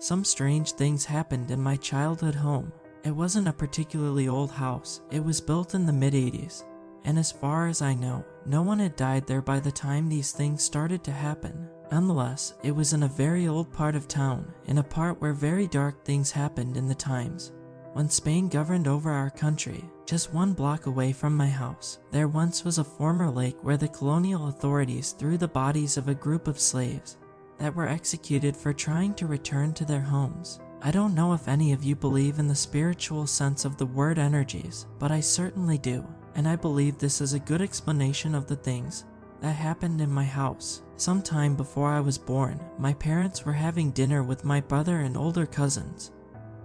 some strange things happened in my childhood home. It wasn't a particularly old house, it was built in the mid-80s, and as far as I know, no one had died there by the time these things started to happen. Nonetheless, it was in a very old part of town, in a part where very dark things happened in the times when Spain governed over our country. Just 1 block away from my house, there once was a former lake where the colonial authorities threw the bodies of a group of slaves that were executed for trying to return to their homes. I don't know if any of you believe in the spiritual sense of the word energies, but I certainly do, and I believe this is a good explanation of the things that happened in my house. Sometime before I was born, my parents were having dinner with my brother and older cousins,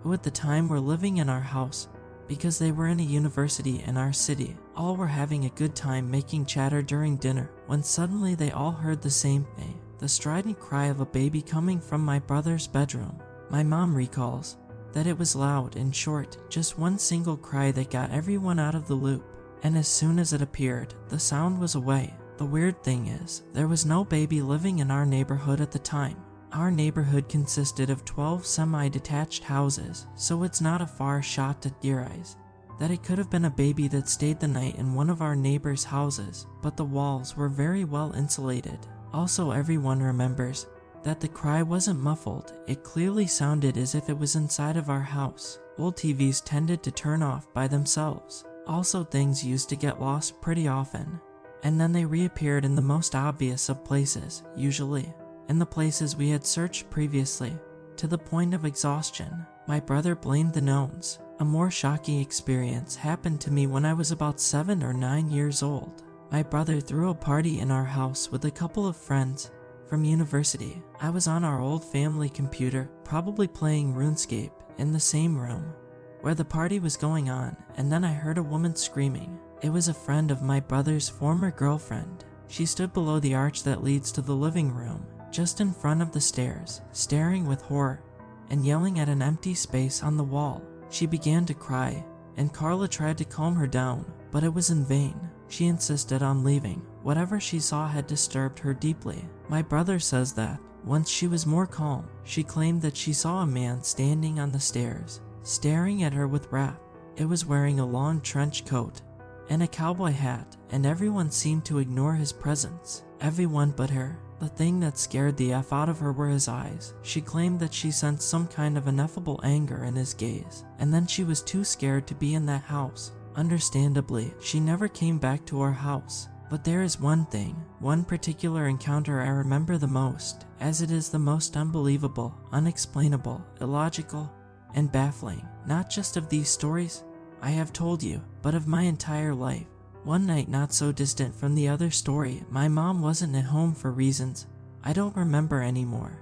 who at the time were living in our house because they were in a university in our city. All were having a good time making chatter during dinner when suddenly they all heard the same thing, the strident cry of a baby coming from my brother's bedroom. My mom recalls that it was loud and short, just one single cry that got everyone out of the loop, and as soon as it appeared, the sound was away. The weird thing is, there was no baby living in our neighborhood at the time. Our neighborhood consisted of 12 semi-detached houses, so it's not a far shot to theorize that it could have been a baby that stayed the night in one of our neighbors' houses, but the walls were very well insulated. Also, everyone remembers that the cry wasn't muffled, it clearly sounded as if it was inside of our house. Old TVs tended to turn off by themselves. Also, things used to get lost pretty often, and then they reappeared in the most obvious of places, usually in the places we had searched previously, to the point of exhaustion. My brother blamed the gnomes. A more shocking experience happened to me when I was about 7 or 9 years old. My brother threw a party in our house with a couple of friends from university. I was on our old family computer, probably playing RuneScape, in the same room where the party was going on, and then I heard a woman screaming. It was a friend of my brother's former girlfriend. She stood below the arch that leads to the living room, just in front of the stairs, staring with horror and yelling at an empty space on the wall. She began to cry, and Carla tried to calm her down, but it was in vain. She insisted on leaving. Whatever she saw had disturbed her deeply. My brother says that once she was more calm, she claimed that she saw a man standing on the stairs, staring at her with wrath. It was wearing a long trench coat and a cowboy hat, and everyone seemed to ignore his presence. Everyone but her. The thing that scared the F out of her were his eyes. She claimed that she sensed some kind of ineffable anger in his gaze, and then she was too scared to be in that house. Understandably, she never came back to our house. But there is one thing, one particular encounter I remember the most, as it is the most unbelievable, unexplainable, illogical, and baffling, not just of these stories I have told you, but of my entire life. One night not so distant from the other story, my mom wasn't at home for reasons I don't remember anymore,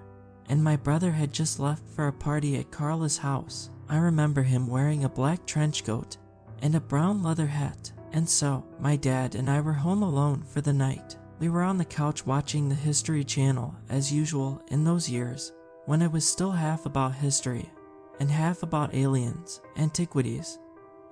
and my brother had just left for a party at Carla's house. I remember him wearing a black trench coat and a brown leather hat, and so my dad and I were home alone for the night. We were on the couch watching the History Channel, as usual in those years, when it was still half about history and half about aliens, antiquities,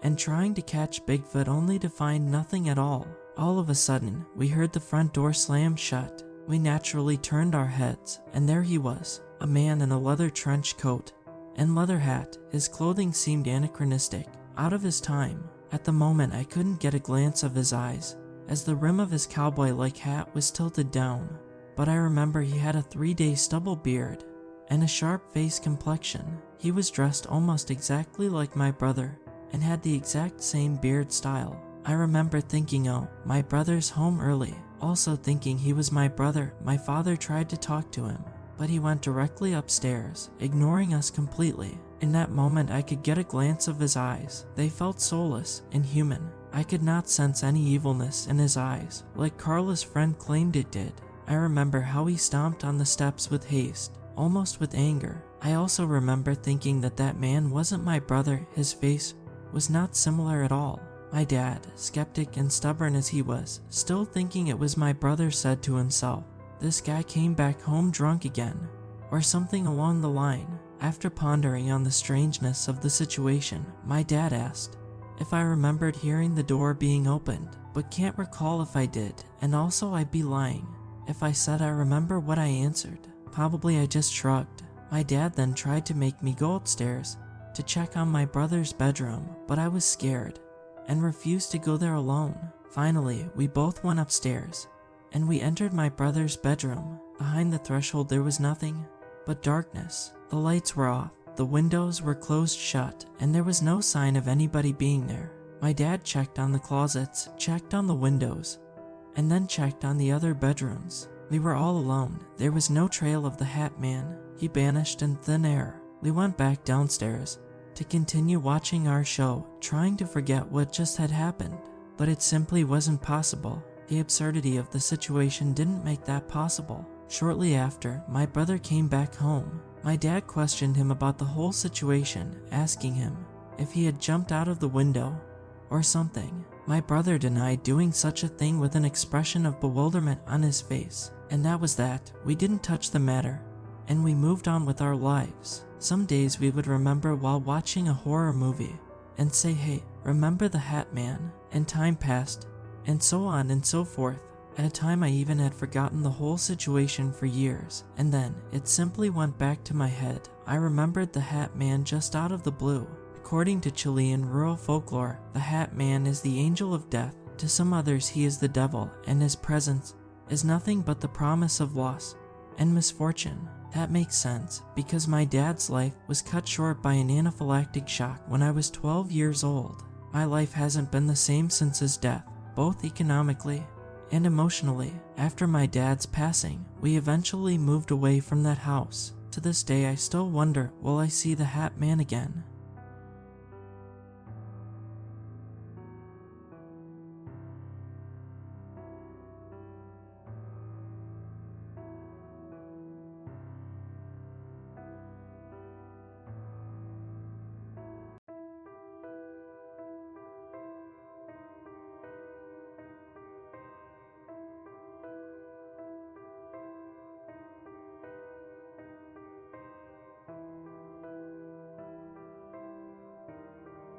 and trying to catch Bigfoot only to find nothing at all. All of a sudden, we heard the front door slam shut. We naturally turned our heads, and there he was, a man in a leather trench coat and leather hat. His clothing seemed anachronistic, out of his time. At the moment, I couldn't get a glance of his eyes, as the rim of his cowboy-like hat was tilted down, but I remember he had a 3-day stubble beard and a sharp-faced complexion. He was dressed almost exactly like my brother, and had the exact same beard style. I remember thinking, oh, my brother's home early. Also thinking he was my brother. My father tried to talk to him, but he went directly upstairs, ignoring us completely. In that moment, I could get a glance of his eyes. They felt soulless and human. I could not sense any evilness in his eyes, like Carla's friend claimed it did. I remember how he stomped on the steps with haste, almost with anger. I also remember thinking that that man wasn't my brother. His face was not similar at all. My dad, skeptic and stubborn as he was, still thinking it was my brother, said to himself, "This guy came back home drunk again," or something along the line. After pondering on the strangeness of the situation, my dad asked if I remembered hearing the door being opened, but can't recall if I did, and also I'd be lying if I said I remember what I answered. Probably I just shrugged. My dad then tried to make me go upstairs to check on my brother's bedroom, but I was scared and refused to go there alone. Finally, we both went upstairs and we entered my brother's bedroom. Behind the threshold there was nothing but darkness. The lights were off, the windows were closed shut, and there was no sign of anybody being there. My dad checked on the closets, checked on the windows, and then checked on the other bedrooms. We were all alone. There was no trail of the Hat Man. He vanished in thin air. We went back downstairs to continue watching our show, trying to forget what just had happened. But it simply wasn't possible. The absurdity of the situation didn't make that possible. Shortly after, my brother came back home. My dad questioned him about the whole situation, asking him if he had jumped out of the window or something. My brother denied doing such a thing with an expression of bewilderment on his face. And that was that. We didn't touch the matter, and we moved on with our lives. Some days we would remember while watching a horror movie and say, "Hey, remember the Hat Man?" And time passed, and so on and so forth. At a time I even had forgotten the whole situation for years, and then it simply went back to my head. I remembered the Hat Man just out of the blue. According to Chilean rural folklore, the Hat Man is the angel of death. To some others he is the devil, and his presence is nothing but the promise of loss and misfortune. That makes sense, because my dad's life was cut short by an anaphylactic shock when I was 12 years old. My life hasn't been the same since his death, both economically and emotionally. After my dad's passing, we eventually moved away from that house. To this day I still wonder, will I see the Hat Man again?